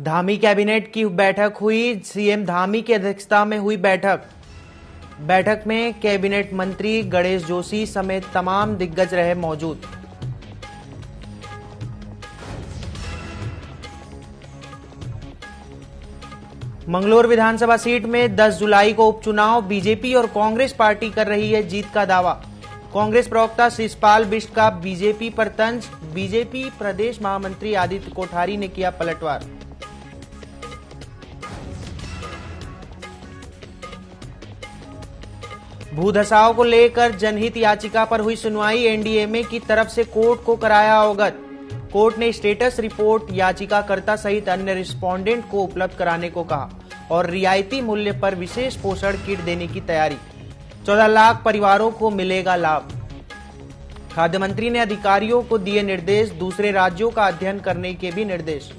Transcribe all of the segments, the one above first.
Dhami cabinet की बैठक हुई। सीएम धामी की अध्यक्षता में हुई बैठक में कैबिनेट मंत्री गणेश जोशी समेत तमाम दिग्गज रहे मौजूद। मंगलौर विधानसभा सीट में 10 जुलाई को उपचुनाव। बीजेपी और कांग्रेस पार्टी कर रही है जीत का दावा। कांग्रेस प्रवक्ता शिषपाल बिष्ट का बीजेपी पर तंज। बीजेपी प्रदेश महामंत्री आदित्य कोठारी ने किया पलटवार। भू धसाव को लेकर जनहित याचिका पर हुई सुनवाई। एनडीएमए की तरफ से कोर्ट को कराया अवगत। कोर्ट ने स्टेटस रिपोर्ट याचिकाकर्ता सहित अन्य रिस्पोंडेंट को उपलब्ध कराने को कहा और रियायती मूल्य पर विशेष पोषण किट देने की तैयारी। 14 लाख परिवारों को मिलेगा लाभ। खाद्य मंत्री ने अधिकारियों को दिए निर्देश। दूसरे राज्यों का अध्ययन करने के भी निर्देश।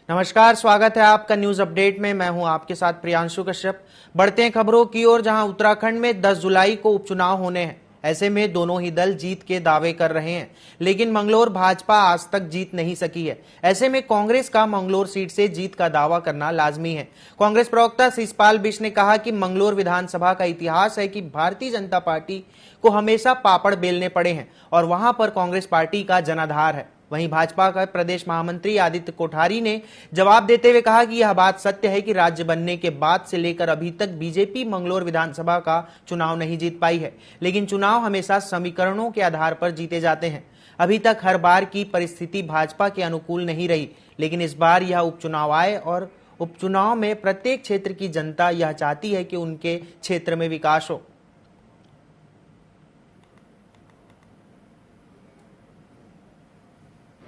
नमस्कार, स्वागत है आपका न्यूज अपडेट में। मैं हूं आपके साथ प्रियांशु कश्यप। बढ़ते हैं खबरों की ओर, जहां उत्तराखंड में 10 जुलाई को उपचुनाव होने हैं। ऐसे में दोनों ही दल जीत के दावे कर रहे हैं, लेकिन मंगलौर भाजपा आज तक जीत नहीं सकी है। ऐसे में कांग्रेस का मंगलौर सीट से जीत का दावा करना लाजमी है। कांग्रेस प्रवक्ता शिषपाल बिष्ट ने कहा कि मंगलौर विधानसभा का इतिहास है कि भारतीय जनता पार्टी को हमेशा पापड़ बेलने पड़े हैं और वहां पर कांग्रेस पार्टी का जनाधार है। वहीं भाजपा का प्रदेश महामंत्री आदित्य कोठारी ने जवाब देते हुए कहा कि यह बात सत्य है कि राज्य बनने के बाद से लेकर अभी तक बीजेपी मंगलौर विधानसभा का चुनाव नहीं जीत पाई है, लेकिन चुनाव हमेशा समीकरणों के आधार पर जीते जाते हैं। अभी तक हर बार की परिस्थिति भाजपा के अनुकूल नहीं रही, लेकिन इस बार यह उपचुनाव आए और उपचुनाव में प्रत्येक क्षेत्र की जनता यह चाहती है कि उनके क्षेत्र में विकास हो।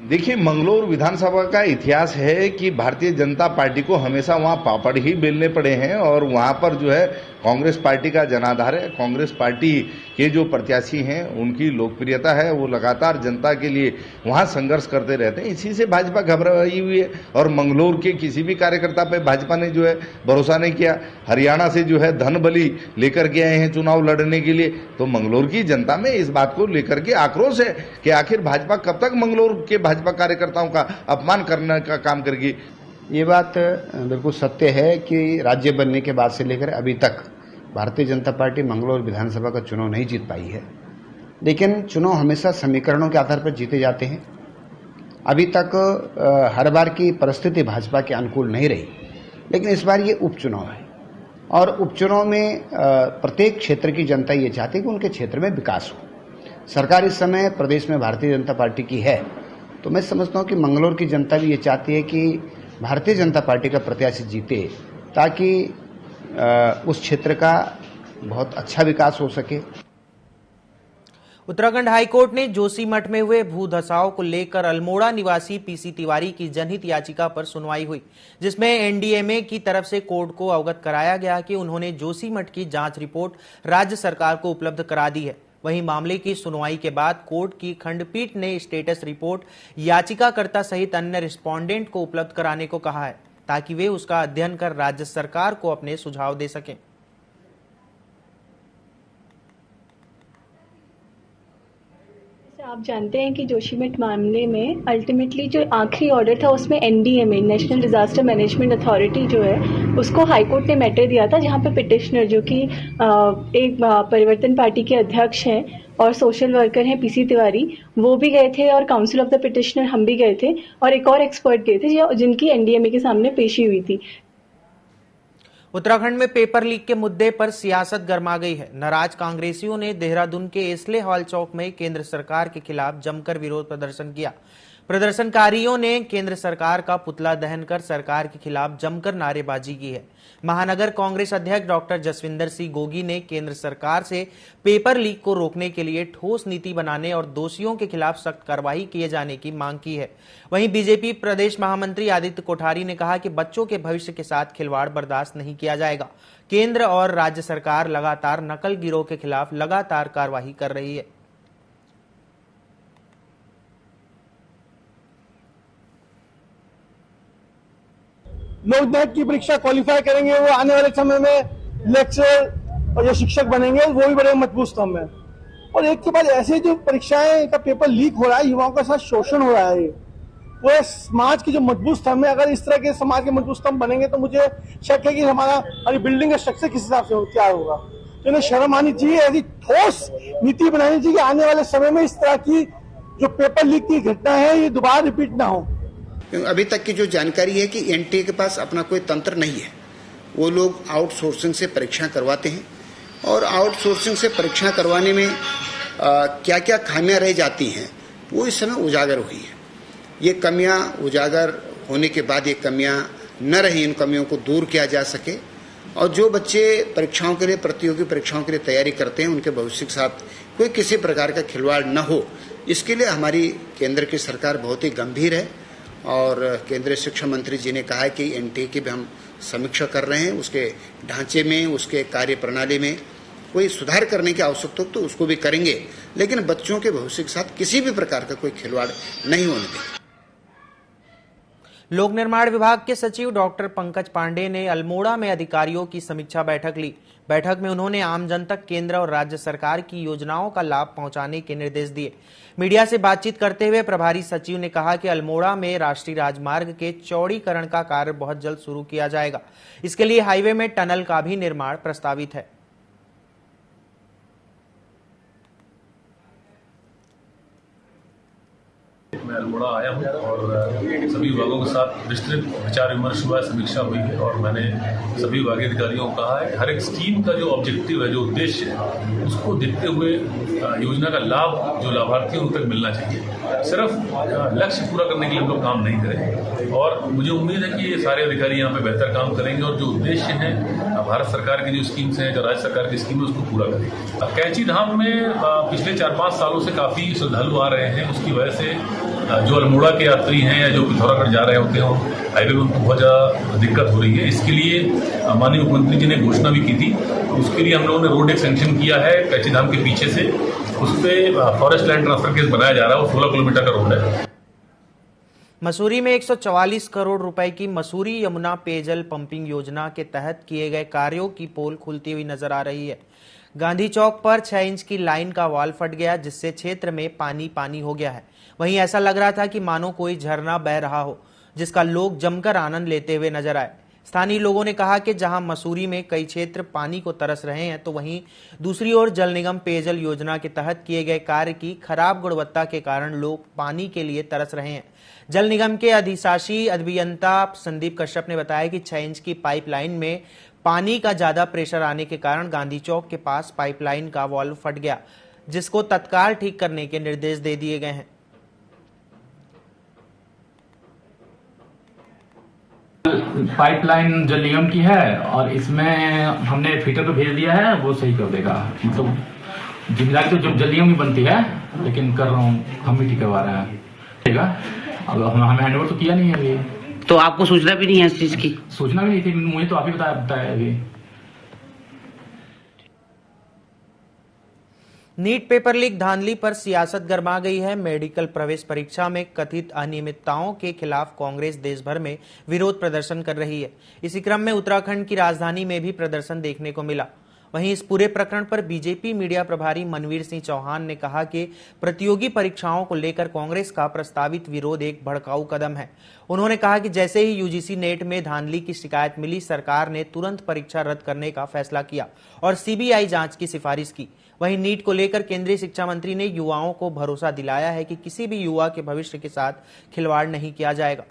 देखिए, मंगलौर विधानसभा का इतिहास है कि भारतीय जनता पार्टी को हमेशा वहां पापड़ ही बेलने पड़े हैं और वहां पर जो है कांग्रेस पार्टी का जनाधार है। कांग्रेस पार्टी के जो प्रत्याशी हैं उनकी लोकप्रियता है, वो लगातार जनता के लिए वहां संघर्ष करते रहते हैं। इसी से भाजपा घबराई हुई है और मंगलौर के किसी भी कार्यकर्ता पे भाजपा ने जो है भरोसा नहीं किया। हरियाणा से जो है धन बलि लेकर के आए हैं चुनाव लड़ने के लिए, तो मंगलौर की जनता में इस बात को लेकर के आक्रोश है कि आखिर भाजपा कब तक मंगलौर के भाजपा कार्यकर्ताओं का अपमान करने का काम करेगी। ये बात बिल्कुल सत्य है कि राज्य बनने के बाद से लेकर अभी तक भारतीय जनता पार्टी मंगलौर विधानसभा का चुनाव नहीं जीत पाई है, लेकिन चुनाव हमेशा समीकरणों के आधार पर जीते जाते हैं। अभी तक हर बार की परिस्थिति भाजपा के अनुकूल नहीं रही, लेकिन इस बार ये उपचुनाव है और उपचुनाव में प्रत्येक क्षेत्र की जनता ये चाहती है कि उनके क्षेत्र में विकास हो। सरकार इस समय प्रदेश में भारतीय जनता पार्टी की है, तो मैं समझता हूं कि मंगलौर की जनता भी ये चाहती है कि भारतीय जनता पार्टी का प्रत्याशी जीते, ताकि उस क्षेत्र का बहुत अच्छा विकास हो सके। उत्तराखंड हाईकोर्ट ने जोशीमठ में हुए भू धसाव को लेकर अल्मोड़ा निवासी पीसी तिवारी की जनहित याचिका पर सुनवाई हुई, जिसमें एनडीएमए की तरफ से कोर्ट को अवगत कराया गया कि उन्होंने जोशीमठ की जांच रिपोर्ट राज्य सरकार को उपलब्ध करा दी है। वहीं मामले की सुनवाई के बाद कोर्ट की खंडपीठ ने स्टेटस रिपोर्ट याचिकाकर्ता सहित अन्य रिस्पोंडेंट को उपलब्ध कराने को कहा है, ताकि वे उसका अध्ययन कर राज्य सरकार को अपने सुझाव दे सकें। आप जानते हैं कि जोशीमठ मामले में अल्टीमेटली जो आखिरी ऑर्डर था उसमें NDMA national disaster management authority जो है उसको हाईकोर्ट ने मैटर दिया था, जहां पे पिटिशनर जो कि एक परिवर्तन पार्टी के अध्यक्ष हैं और सोशल वर्कर हैं पीसी तिवारी, वो भी गए थे और काउंसिल ऑफ द पिटिशनर हम भी गए थे और एक और एक्सपर्ट गए थे जिनकी एनडीएमए के सामने पेशी हुई थी। उत्तराखंड में पेपर लीक के मुद्दे पर सियासत गर्मा गई है। नाराज कांग्रेसियों ने देहरादून के एस्ले हॉल चौक में केंद्र सरकार के खिलाफ जमकर विरोध प्रदर्शन किया। प्रदर्शनकारियों ने केंद्र सरकार का पुतला दहन कर सरकार के खिलाफ जमकर नारेबाजी की है। महानगर कांग्रेस अध्यक्ष डॉक्टर जसविंदर सिंह गोगी ने केंद्र सरकार से पेपर लीक को रोकने के लिए ठोस नीति बनाने और दोषियों के खिलाफ सख्त कार्रवाई किए जाने की मांग की है। वहीं बीजेपी प्रदेश महामंत्री आदित्य कोठारी ने कहा कि बच्चों के भविष्य के साथ खिलवाड़ बर्दाश्त नहीं किया जाएगा। केंद्र और राज्य सरकार लगातार नकल गिरोह के खिलाफ लगातार कार्रवाई कर रही है। लोग नेट की परीक्षा क्वालिफाई करेंगे, वो आने वाले समय में लेक्चर और जो शिक्षक बनेंगे वो भी बड़े मजबूत स्तंभ है। और एक के बाद ऐसे जो परीक्षाएं का पेपर लीक हो रहा है, युवाओं के साथ शोषण हो रहा है, वो समाज की जो मजबूत स्तंभ है। अगर इस तरह के समाज के मजबूत स्तंभ बनेंगे तो मुझे शक है कि हमारी बिल्डिंग का स्ट्रक्चर किस हिसाब से तैयार होगा। तो इन्हें शर्म आनी चाहिए, ऐसी ठोस नीति बनानी चाहिए कि आने वाले समय में इस तरह की जो पेपर लीक की घटना है ये दोबारा रिपीट ना हो। अभी तक की जो जानकारी है कि एनटीए के पास अपना कोई तंत्र नहीं है। वो लोग आउटसोर्सिंग से परीक्षा करवाते हैं और आउटसोर्सिंग से परीक्षा करवाने में क्या क्या खामियां रह जाती हैं वो इस समय उजागर हुई है। ये कमियां उजागर होने के बाद ये कमियां न रही, इन कमियों को दूर किया जा सके और जो बच्चे परीक्षाओं के लिए, प्रतियोगी परीक्षाओं के लिए तैयारी करते हैं, उनके भविष्य के साथ कोई किसी प्रकार का खिलवाड़ न हो, इसके लिए हमारी केंद्र की सरकार बहुत ही गंभीर है। और केंद्रीय शिक्षा मंत्री जी ने कहा है कि एनटीए की भी हम समीक्षा कर रहे हैं, उसके ढांचे में, उसके कार्य प्रणाली में कोई सुधार करने की आवश्यकता तो उसको भी करेंगे, लेकिन बच्चों के भविष्य के साथ किसी भी प्रकार का कोई खिलवाड़ नहीं होने देंगे। लोक निर्माण विभाग के सचिव डॉक्टर पंकज पांडे ने अल्मोड़ा में अधिकारियों की समीक्षा बैठक ली। बैठक में उन्होंने आम जन तक केंद्र और राज्य सरकार की योजनाओं का लाभ पहुंचाने के निर्देश दिए। मीडिया से बातचीत करते हुए प्रभारी सचिव ने कहा कि अल्मोड़ा में राष्ट्रीय राजमार्ग के चौड़ीकरण का कार्य बहुत जल्द शुरू किया जाएगा। इसके लिए हाईवे में टनल का भी निर्माण प्रस्तावित है। मैं अल्मोड़ा आया हूँ और सभी विभागों के साथ विस्तृत विचार विमर्श हुआ, समीक्षा हुई है और मैंने सभी विभागीय अधिकारियों को कहा है हर एक स्कीम का जो ऑब्जेक्टिव है, जो उद्देश्य है, उसको देखते हुए योजना का लाभ जो लाभार्थियों तक मिलना चाहिए। सिर्फ लक्ष्य पूरा करने के लिए हम लोग काम नहीं करें और मुझे उम्मीद है कि ये सारे अधिकारी यहाँ पे बेहतर काम करेंगे और जो उद्देश्य है भारत सरकार की जो स्कीम्स हैं, जो राज्य सरकार की स्कीम है, उसको पूरा करेंगे। कैंची धाम में पिछले 4-5 सालों से काफी श्रद्धालु आ रहे हैं, उसकी वजह से जो अल्मोड़ा के यात्री हैं या जो पिथौरागढ़ जा रहे होते हैं हाईवे में उनको बहुत ज़्यादा दिक्कत हो रही है। इसके लिए माननीय मुख्यमंत्री जी ने घोषणा भी की थी। उसके लिए हम लोगों ने रोड एक सैंक्शन किया है कैंची धाम के पीछे से, उस पर फॉरेस्ट लैंड ट्रांसफर केस बनाया जा रहा है। वो 16 किलोमीटर का रोड है। मसूरी में 144 करोड़ रुपए की मसूरी यमुना पेयजल पंपिंग योजना के तहत किए गए कार्यों की पोल खुलती हुई नजर आ रही है। गांधी चौक पर 6 इंच की लाइन का वॉल फट गया, जिससे क्षेत्र में पानी हो गया है। वहीं ऐसा लग रहा था कि मानो कोई झरना बह रहा हो, जिसका लोग जमकर आनंद लेते हुए नजर आए। स्थानीय लोगों ने कहा कि जहां मसूरी में कई क्षेत्र पानी को तरस रहे हैं, तो वहीं दूसरी ओर जल निगम पेयजल योजना के तहत किए गए कार्य की खराब गुणवत्ता के कारण लोग पानी के लिए तरस रहे हैं। जल निगम के अधिशासी अभियंता संदीप कश्यप ने बताया कि 6 इंच की पाइपलाइन में पानी का ज्यादा प्रेशर आने के कारण गांधी चौक के पास पाइपलाइन का वाल्व फट गया, जिसको तत्काल ठीक करने के निर्देश दे दिए गए हैं। पाइपलाइन जल निगम की है और इसमें हमने फिटर को भेज दिया है, वो सही कर देगा। मतलब जिम्मेदारी तो जब जल निगम की बनती है, लेकिन कर रहा हूँ, हम ही ठीक करवा रहे हैं। ठीक है, अब हमें हैंडओवर तो किया नहीं है अभी। तो आपको सूचना भी नहीं है इस चीज की? सूचना भी नहीं थी, मुझे तो आप ही बताया अभी। नीट पेपर लीक धांधली पर सियासत गरमा गई है। मेडिकल प्रवेश परीक्षा में कथित अनियमितताओं के खिलाफ कांग्रेस देश भर में विरोध प्रदर्शन कर रही है। इसी क्रम में उत्तराखंड की राजधानी में भी प्रदर्शन देखने को मिला। वहीं इस पूरे प्रकरण पर बीजेपी मीडिया प्रभारी मनवीर सिंह चौहान ने कहा कि प्रतियोगी परीक्षाओं को लेकर कांग्रेस का प्रस्तावित विरोध एक भड़काऊ कदम है। उन्होंने कहा कि जैसे ही यूजीसी नेट में धांधली की शिकायत मिली, सरकार ने तुरंत परीक्षा रद्द करने का फैसला किया और सीबीआई जांच की सिफारिश की। वहीं नीट को लेकर केंद्रीय शिक्षा मंत्री ने युवाओं को भरोसा दिलाया है कि किसी भी युवा के भविष्य के साथ खिलवाड़ नहीं किया जाएगा।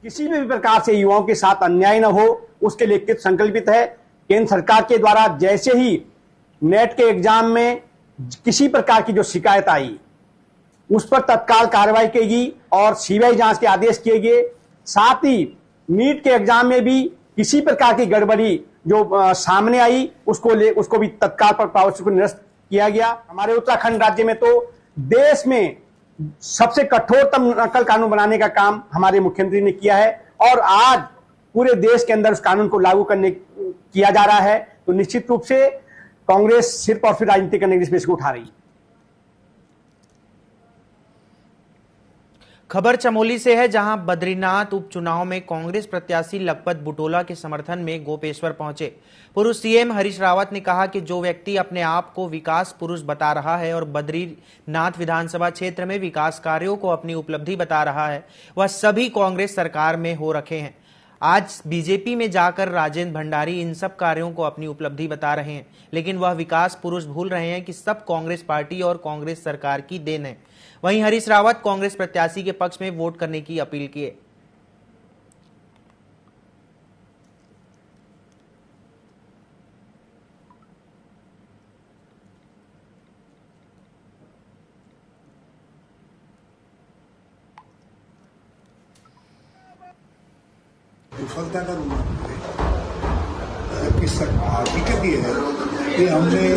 किसी भी प्रकार से युवाओं के साथ अन्याय न हो, उसके लिए कृत संकल्पित है। केंद्र सरकार के द्वारा जैसे ही नेट के एग्जाम में किसी प्रकार की जो शिकायत आई उस पर तत्काल कार्रवाई की गई और सीबीआई जांच के आदेश किए गए। साथ ही नीट के एग्जाम में भी किसी प्रकार की गड़बड़ी जो सामने आई उसको भी तत्काल प्रभाव से निरस्त किया गया। हमारे उत्तराखंड राज्य में तो देश में सबसे कठोरतम नकल कानून बनाने का काम हमारे मुख्यमंत्री ने किया है और आज पूरे देश के अंदर उस कानून को लागू किया जा रहा है। तो निश्चित रूप से कांग्रेस सिर्फ और फिर राजनीति करने की स्पेस को उठा रही है। खबर चमोली से है, जहां बद्रीनाथ उपचुनाव में कांग्रेस प्रत्याशी लखपत बुटोला के समर्थन में गोपेश्वर पहुंचे। पूर्व सीएम हरीश रावत ने कहा कि जो व्यक्ति अपने आप को विकास पुरुष बता रहा है और बद्रीनाथ विधानसभा क्षेत्र में विकास कार्यों को अपनी उपलब्धि बता रहा है, वह सभी कांग्रेस सरकार में हो रखे हैं। आज बीजेपी में जाकर राजेंद्र भंडारी इन सब कार्यों को अपनी उपलब्धि बता रहे हैं, लेकिन वह विकास पुरुष भूल रहे हैं कि सब कांग्रेस पार्टी और कांग्रेस सरकार की देन है। वहीं हरीश रावत कांग्रेस प्रत्याशी के पक्ष में वोट करने की अपील की। विफलता का रुमाल जबकि हकीकत ये है कि हमने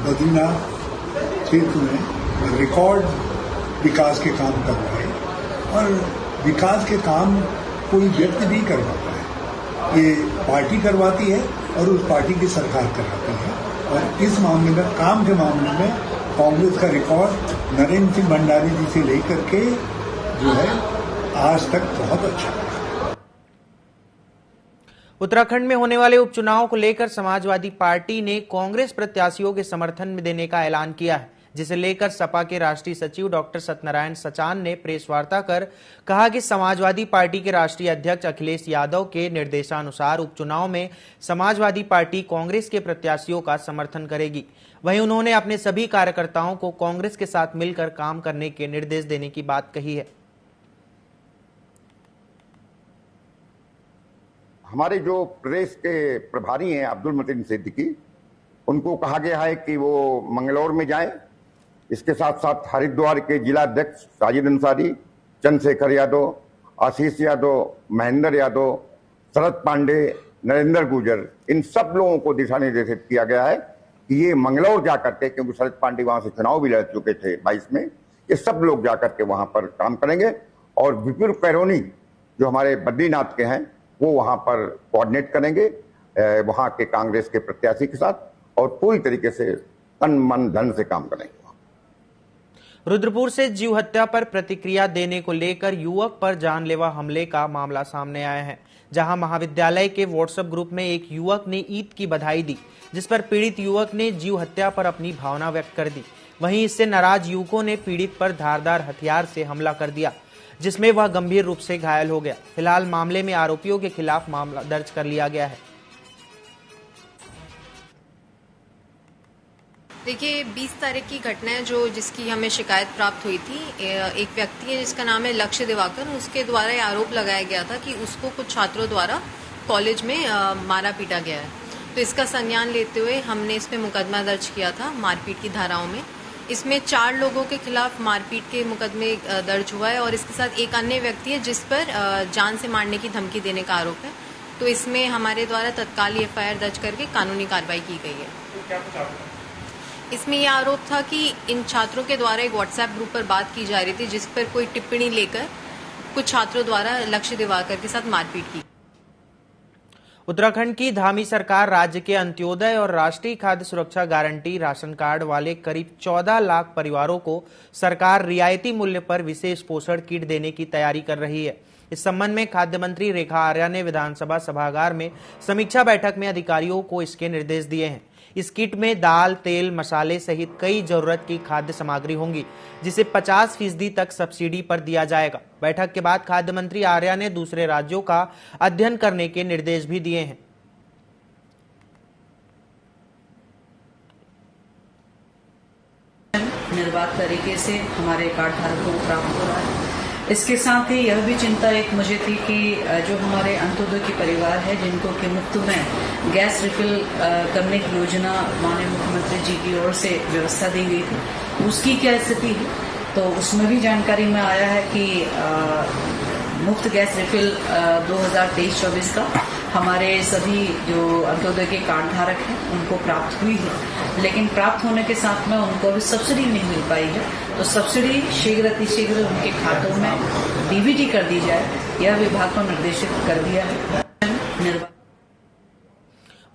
बद्रीनाथ क्षेत्र में रिकॉर्ड विकास के काम करवाए और विकास के काम कोई व्यक्ति नहीं करवाता है, ये पार्टी करवाती है और उस पार्टी की सरकार कराती है। और इस मामले में काम के मामले में कांग्रेस का रिकॉर्ड नरेंद्र सिंह भंडारी जी से लेकर के जो है आज तक बहुत अच्छा है। उत्तराखंड में होने वाले उपचुनाव को लेकर समाजवादी पार्टी ने कांग्रेस प्रत्याशियों के समर्थन में देने का ऐलान किया है, जिसे लेकर सपा के राष्ट्रीय सचिव डॉक्टर सत्यनारायण सचान ने प्रेस वार्ता कर कहा कि समाजवादी पार्टी के राष्ट्रीय अध्यक्ष अखिलेश यादव के निर्देशानुसार उपचुनाव में समाजवादी पार्टी कांग्रेस के प्रत्याशियों का समर्थन करेगी। वहीं उन्होंने अपने सभी कार्यकर्ताओं को कांग्रेस के साथ मिलकर काम करने के निर्देश देने की बात कही है। हमारे जो प्रदेश के प्रभारी हैं अब्दुल मतीन सिद्दीकी, उनको कहा गया है कि वो मंगलौर में जाएं। इसके साथ साथ हरिद्वार के जिला अध्यक्ष साजिद अंसारी, चंद्रशेखर यादव, आशीष यादव, महेंद्र यादव, शरद पांडे, नरेंद्र गुर्जर, इन सब लोगों को दिशा निर्देशित किया गया है कि ये मंगलौर जाकर के, क्योंकि शरद पांडे वहां से चुनाव भी लड़ चुके थे 22 में, ये सब लोग जाकर के वहां पर काम करेंगे। और विपुल कैरोनी जो हमारे बद्रीनाथ के हैं वो वहां पर कोऑर्डिनेट करेंगे वहां के कांग्रेस के प्रत्याशी के साथ और पूरी तरीके से तन मन धन से काम करेंगे। रुद्रपुर से जीव हत्या पर प्रतिक्रिया देने को लेकर युवक पर जानलेवा हमले का मामला सामने आया है, जहां महाविद्यालय के व्हाट्सएप ग्रुप में एक युवक ने ईद की बधाई दी, जिस पर पीड़ित युवक ने जीव हत्या पर अपनी भावना व्यक्त कर दी। वहीं इससे नाराज युवकों ने पीड़ित पर धारदार हथियार से हमला कर दिया, जिसमें वह गंभीर रूप से घायल हो गया। फिलहाल मामले में आरोपियों के खिलाफ मामला दर्ज कर लिया गया है। देखिए 20 तारीख की घटना है जिसकी हमें शिकायत प्राप्त हुई थी। एक व्यक्ति है जिसका नाम है लक्ष्य दिवाकर, उसके द्वारा ये आरोप लगाया गया था कि उसको कुछ छात्रों द्वारा कॉलेज में मारा पीटा गया है। तो इसका संज्ञान लेते हुए हमने इसमें मुकदमा दर्ज किया था मारपीट की धाराओं में। इसमें 4 लोगों के खिलाफ मारपीट के मुकदमे दर्ज हुआ है और इसके साथ एक अन्य व्यक्ति है जिस पर जान से मारने की धमकी देने का आरोप है। तो इसमें हमारे द्वारा तत्काल एफआईआर दर्ज करके कानूनी कार्रवाई की गई है। इसमें यह आरोप था कि इन छात्रों के द्वारा एक व्हाट्सएप ग्रुप पर बात की जा रही थी, जिस पर कोई टिप्पणी लेकर कुछ छात्रों द्वारा लक्ष्य दिवाकर के साथ मारपीट की। उत्तराखंड की धामी सरकार राज्य के अंत्योदय और राष्ट्रीय खाद्य सुरक्षा गारंटी राशन कार्ड वाले करीब 14 लाख परिवारों को सरकार रियायती मूल्य पर विशेष पोषण किट देने की तैयारी कर रही है। इस संबंध में खाद्य मंत्री रेखा आर्या ने विधानसभा सभागार में समीक्षा बैठक में अधिकारियों को इसके निर्देश दिए हैं। इस किट में दाल, तेल, मसाले सहित कई जरूरत की खाद्य सामग्री होंगी, जिसे 50% तक सब्सिडी पर दिया जाएगा। बैठक के बाद खाद्य मंत्री आर्या ने दूसरे राज्यों का अध्ययन करने के निर्देश भी दिए हैं। निर्बाध तरीके से हमारे कार्ड धारकों को प्राप्त हो रहा है। इसके साथ ही यह भी चिंता एक मुझे थी कि जो हमारे अंत्योदय के परिवार है जिनको कि मुफ्त में गैस रिफिल करने की योजना माननीय मुख्यमंत्री जी की ओर से व्यवस्था दी गई थी, उसकी क्या स्थिति है। तो उसमें भी जानकारी में आया है कि मुफ्त गैस रिफिल 2023-24 का हमारे सभी जो अंत्योदय के कार्ड धारक हैं उनको प्राप्त हुई है, लेकिन प्राप्त होने के साथ में उनको अभी सब्सिडी नहीं मिल पाई है। तो सब्सिडी शीघ्र अतिशीघ्र उनके खातों में डीबीटी कर दी जाए, यह विभाग को निर्देशित कर दिया है।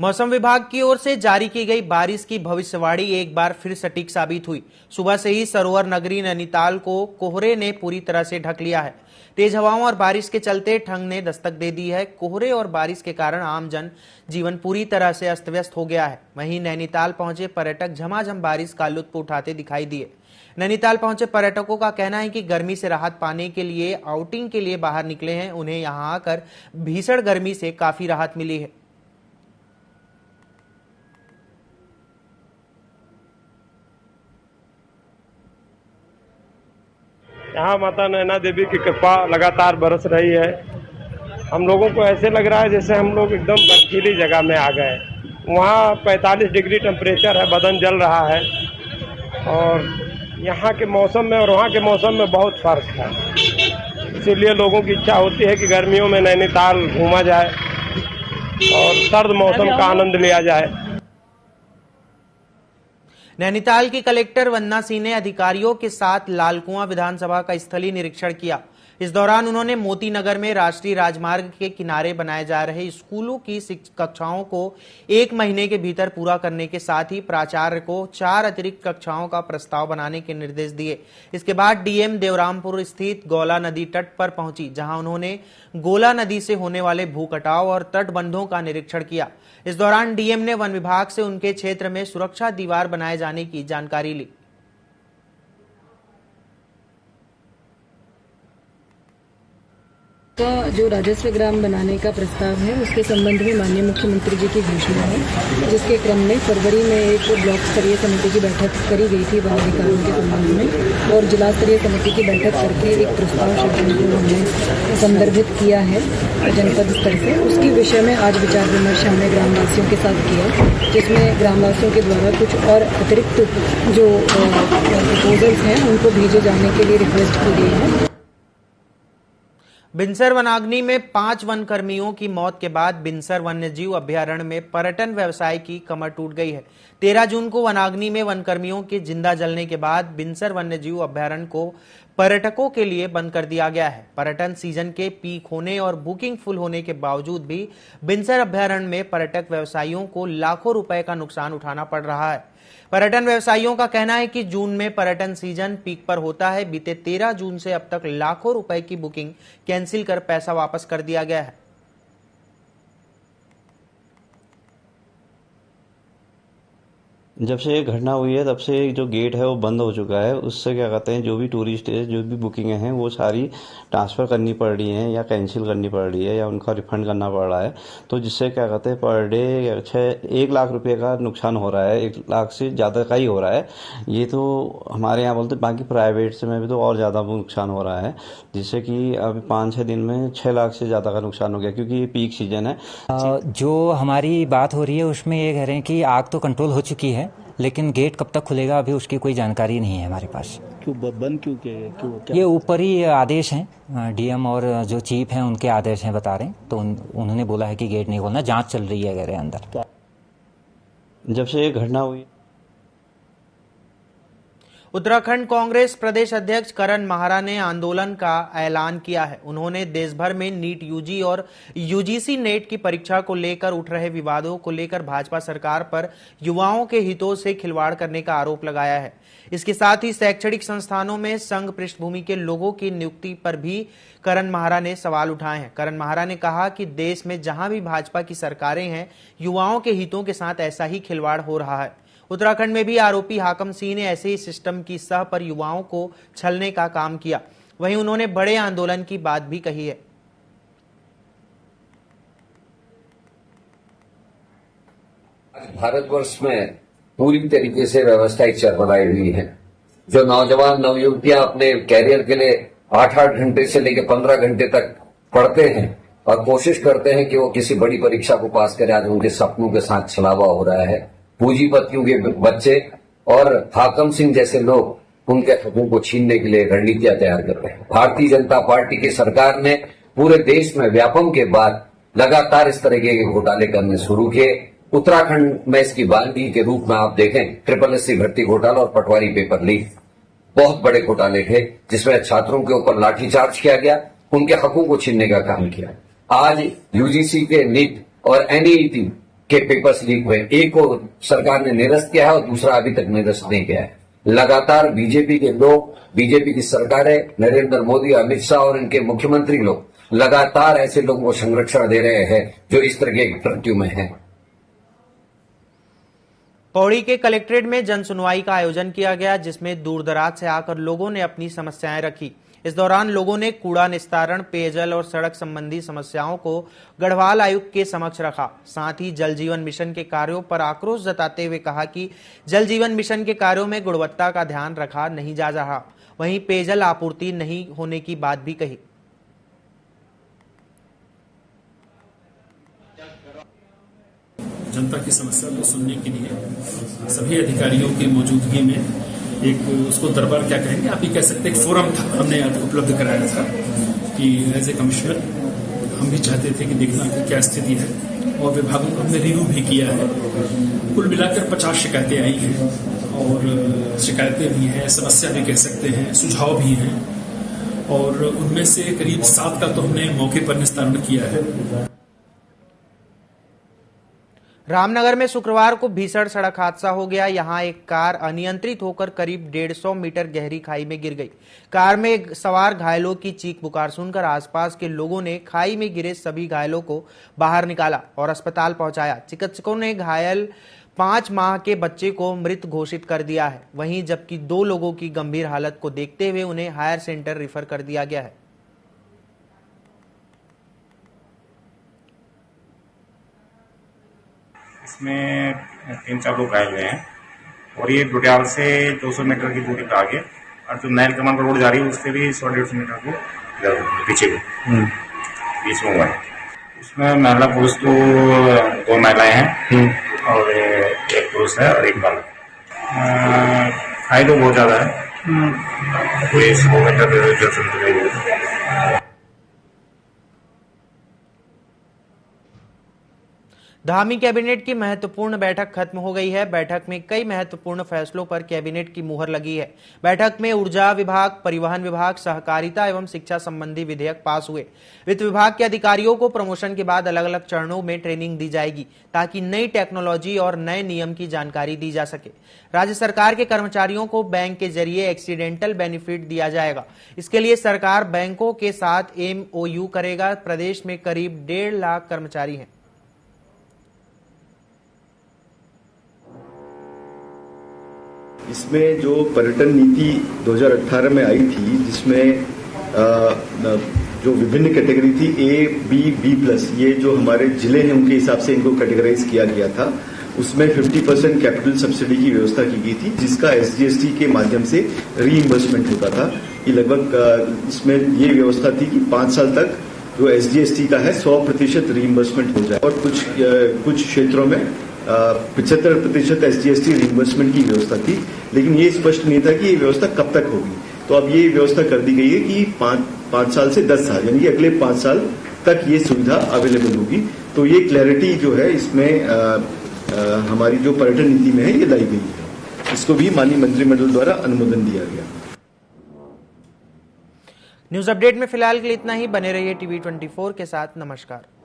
मौसम विभाग की ओर से जारी की गई बारिश की भविष्यवाणी एक बार फिर सटीक साबित हुई। सुबह से ही सरोवर नगरी नैनीताल को कोहरे ने पूरी तरह से ढक लिया है। तेज हवाओं और बारिश के चलते ठंड ने दस्तक दे दी है। कोहरे और बारिश के कारण आम जन जीवन पूरी तरह से अस्त व्यस्त हो गया है। वहीं नैनीताल पहुंचे पर्यटक झमाझम बारिश का लुत्फ उठाते दिखाई दिए। नैनीताल पहुंचे पर्यटकों का कहना है कि गर्मी से राहत पाने के लिए आउटिंग के लिए बाहर निकले हैं। उन्हें यहां आकर भीषण गर्मी से काफी राहत मिली है। यहाँ माता नैना देवी की कृपा लगातार बरस रही है। हम लोगों को ऐसे लग रहा है जैसे हम लोग एकदम बर्फीली जगह में आ गए। वहाँ 45 डिग्री टेम्परेचर है, बदन जल रहा है और यहाँ के मौसम में और वहाँ के मौसम में बहुत फर्क है। इसीलिए लोगों की इच्छा होती है कि गर्मियों में नैनीताल घूमा जाए और सर्द मौसम का आनंद लिया जाए। नैनीताल की कलेक्टर वंदना सिंह ने अधिकारियों के साथ लालकुआं विधानसभा का स्थलीय निरीक्षण किया। इस दौरान उन्होंने मोती नगर में राष्ट्रीय राजमार्ग के किनारे बनाए जा रहे स्कूलों की कक्षाओं को 1 महीने के भीतर पूरा करने के साथ ही प्राचार्य को 4 अतिरिक्त कक्षाओं का प्रस्ताव बनाने के निर्देश दिए। इसके बाद डीएम देवरामपुर स्थित गौला नदी तट पर पहुंची, जहां उन्होंने गोला नदी से होने वाले भू कटाव और तटबंधों का निरीक्षण किया। इस दौरान डीएम ने वन विभाग से उनके क्षेत्र में सुरक्षा दीवार बनाए जाने की जानकारी ली। का जो राजस्व ग्राम बनाने का प्रस्ताव है उसके संबंध में माननीय मुख्यमंत्री जी की घोषणा है, जिसके क्रम में फरवरी में एक ब्लॉक स्तरीय समिति की बैठक करी गई थी वन अधिकारियों के संबंध में और जिला स्तरीय समिति की बैठक करके एक प्रस्ताव शेड्यूल को हमने संदर्भित किया है जनपद स्तर से। उसके विषय में आज विचार विमर्श हमने ग्रामवासियों के साथ किया, जिसमें ग्रामवासियों के द्वारा कुछ और अतिरिक्त जो प्रपोजल्स हैं उनको भेजे जाने के लिए रिक्वेस्ट की गई है। बिनसर वनाग्नि में 5 वन कर्मियों की मौत के बाद बिनसर वन्यजीव अभ्यारण्य में पर्यटन व्यवसाय की कमर टूट गई है। 13 जून को वनाग्नि में वन कर्मियों के जिंदा जलने के बाद बिनसर वन्यजीव अभ्यारण्य को पर्यटकों के लिए बंद कर दिया गया है। पर्यटन सीजन के पीक होने और बुकिंग फुल होने के बावजूद भी बिनसर अभ्यारण्य में पर्यटक व्यवसायियों को लाखों रुपए का नुकसान उठाना पड़ रहा है। पर्यटन व्यवसायियों का कहना है कि जून में पर्यटन सीजन पीक पर होता है। बीते 13 जून से अब तक लाखों रुपए की बुकिंग कैंसिल कर पैसा वापस कर दिया गया है। जब से ये घटना हुई है तब से जो गेट है वो बंद हो चुका है। उससे क्या कहते हैं, जो भी टूरिस्ट है, जो भी बुकिंग हैं वो सारी ट्रांसफ़र करनी पड़ रही हैं या कैंसिल करनी पड़ रही है या उनका रिफंड करना पड़ रहा है। तो जिससे क्या कहते हैं, पर डे 1 लाख रुपए का नुकसान हो रहा है, 1 लाख से ज़्यादा का ही हो रहा है। ये तो हमारे यहाँ बोलते, बाकी प्राइवेट से में भी तो और ज़्यादा नुकसान हो रहा है, जिससे कि अभी 5-6 दिन में 6 लाख से ज़्यादा का नुकसान हो गया, क्योंकि ये पीक सीजन है। जो हमारी बात हो रही है उसमें ये कह रहे हैं कि आग तो कंट्रोल हो चुकी है, लेकिन गेट कब तक खुलेगा अभी उसकी कोई जानकारी नहीं है हमारे पास। क्यों बंद क्यों किया? ये ऊपर ही आदेश हैं, डीएम और जो चीफ हैं उनके आदेश हैं बता रहे हैं। तो उन्होंने बोला है कि गेट नहीं खोलना, जांच चल रही है कह रहे हैं अंदर। जब से ये घटना हुई, उत्तराखंड कांग्रेस प्रदेश अध्यक्ष करण माहरा ने आंदोलन का ऐलान किया है। उन्होंने देश भर में नीट यूजी और यूजीसी नेट की परीक्षा को लेकर उठ रहे विवादों को लेकर भाजपा सरकार पर युवाओं के हितों से खिलवाड़ करने का आरोप लगाया है। इसके साथ ही शैक्षणिक संस्थानों में संघ पृष्ठभूमि के लोगों की नियुक्ति पर भी करण माहरा ने सवाल उठाए हैं। करण माहरा ने कहा कि देश में जहां भी भाजपा की सरकारें हैं, युवाओं के हितों के साथ ऐसा ही खिलवाड़ हो रहा है। उत्तराखंड में भी आरोपी हाकम सिंह ने ऐसे ही सिस्टम की सह पर युवाओं को छलने का काम किया। वहीं उन्होंने बड़े आंदोलन की बात भी कही है। आज भारतवर्ष में पूरी तरीके से व्यवस्था एक चरमराई हुई है। जो नौजवान नवयुवतियां अपने कैरियर के लिए 8-8 घंटे से लेकर 15 घंटे तक पढ़ते हैं और कोशिश करते हैं कि वो किसी बड़ी परीक्षा को पास करें। आज उनके सपनों के साथ छलावा हो रहा है। पूंजीपतियों के बच्चे और हाकम सिंह जैसे लोग उनके हकों को छीनने के लिए रणनीतियां तैयार कर रहे हैं। भारतीय जनता पार्टी की सरकार ने पूरे देश में व्यापम के बाद लगातार इस तरह के घोटाले करने शुरू किए। उत्तराखंड में इसकी बाल्टी के रूप में आप देखें, SSC भर्ती घोटाला और पटवारी पेपर लीक बहुत बड़े घोटाले थे, जिसमें छात्रों के ऊपर लाठीचार्ज किया गया, उनके हकों को छीनने का काम किया। आज UGC के नीट और NEET के पेपर्स लीक हुए। एक को सरकार ने निरस्त किया है और दूसरा अभी तक निरस्त नहीं किया है। लगातार बीजेपी के लोग, बीजेपी की सरकारें, नरेंद्र मोदी, अमित शाह और इनके मुख्यमंत्री लोग लगातार ऐसे लोगों को संरक्षण दे रहे हैं जो इस तरह के कृत्यों में हैं। पौड़ी के कलेक्ट्रेट में जन सुनवाई का आयोजन किया गया, जिसमें दूर दराज से आकर लोगों ने अपनी समस्याएं रखी। इस दौरान लोगों ने कूड़ा निस्तारण, पेयजल और सड़क संबंधी समस्याओं को गढ़वाल आयुक्त के समक्ष रखा। साथ ही जल जीवन मिशन के कार्यों पर आक्रोश जताते हुए कहा कि जल जीवन मिशन के कार्यों में गुणवत्ता का ध्यान रखा नहीं जा रहा। वहीं पेयजल आपूर्ति नहीं होने की बात भी कही। जनता की समस्या को सुनने के लिए सभी अधिकारियों की मौजूदगी में एक उसको दरबार क्या कहेंगे, आप ये कह सकते हैं, एक फोरम था, हमने उपलब्ध कराया था कि एज ए कमिश्नर हम भी चाहते थे कि देखना कि क्या स्थिति है और विभागों को हमने रिव्यू भी किया है। कुल मिलाकर 50 शिकायतें आई हैं और शिकायतें भी हैं, समस्या भी कह सकते हैं, सुझाव भी हैं और उनमें से करीब 7 का तो हमने मौके पर निस्तारण किया है। रामनगर में शुक्रवार को भीषण सड़क हादसा हो गया। यहां एक कार अनियंत्रित होकर करीब 150 मीटर गहरी खाई में गिर गई। कार में सवार घायलों की चीख पुकार सुनकर आसपास के लोगों ने खाई में गिरे सभी घायलों को बाहर निकाला और अस्पताल पहुंचाया। चिकित्सकों ने घायल 5 माह के बच्चे को मृत घोषित कर दिया है। वहीं जबकि 2 लोगों की गंभीर हालत को देखते हुए उन्हें हायर सेंटर रेफर कर दिया गया है। इसमें 3-4 लोग घायल हुए हैं और ये डुडियाल से 200 मीटर की दूरी पर आगे और जो नैल कमान रोड जा रही है उससे भी 100-150 मीटर को पीछे बीच में हुआ है। उसमें महिला पुरुष तो 2 महिलाएं हैं और एक पुरुष है और एक बालक। खाई तो बहुत ज्यादा है, कोई 100 मीटर। धामी कैबिनेट की महत्वपूर्ण बैठक खत्म हो गई है। बैठक में कई महत्वपूर्ण फैसलों पर कैबिनेट की मुहर लगी है। बैठक में ऊर्जा विभाग, परिवहन विभाग, सहकारिता एवं शिक्षा संबंधी विधेयक पास हुए। वित्त विभाग के अधिकारियों को प्रमोशन के बाद अलग अलग चरणों में ट्रेनिंग दी जाएगी ताकि नई टेक्नोलॉजी और नए नियम की जानकारी दी जा सके। राज्य सरकार के कर्मचारियों को बैंक के जरिए एक्सीडेंटल बेनिफिट दिया जाएगा। इसके लिए सरकार बैंकों के साथ MOU करेगा। प्रदेश में करीब 1.5 लाख कर्मचारी हैं। इसमें जो पर्यटन नीति 2018 में आई थी, जिसमें जो विभिन्न कैटेगरी थी A, B, B+, ये जो हमारे जिले हैं उनके हिसाब से इनको कैटेगराइज किया गया था। उसमें 50% कैपिटल सब्सिडी की व्यवस्था की गई थी, जिसका SGST के माध्यम से रीइंबर्समेंट होता था। कि लगभग इसमें ये व्यवस्था थी कि 5 साल तक जो SGST का है 100% रीइंबर्समेंट हो जाए और कुछ क्षेत्रों में 75% SGST रिइंबर्समेंट की व्यवस्था थी। लेकिन ये स्पष्ट नहीं था कि ये व्यवस्था कब तक होगी। तो अब ये व्यवस्था कर दी गई है कि 5 साल से 10 साल, यानी कि अगले 5 साल तक ये सुविधा अवेलेबल होगी। तो ये क्लैरिटी जो है इसमें हमारी जो पर्यटन नीति में है ये लाई गई है। इसको भी माननीय मंत्रिमंडल द्वारा अनुमोदन दिया गया। न्यूज अपडेट में फिलहाल के लिए इतना ही। बने रहिए TV 24 के साथ। नमस्कार।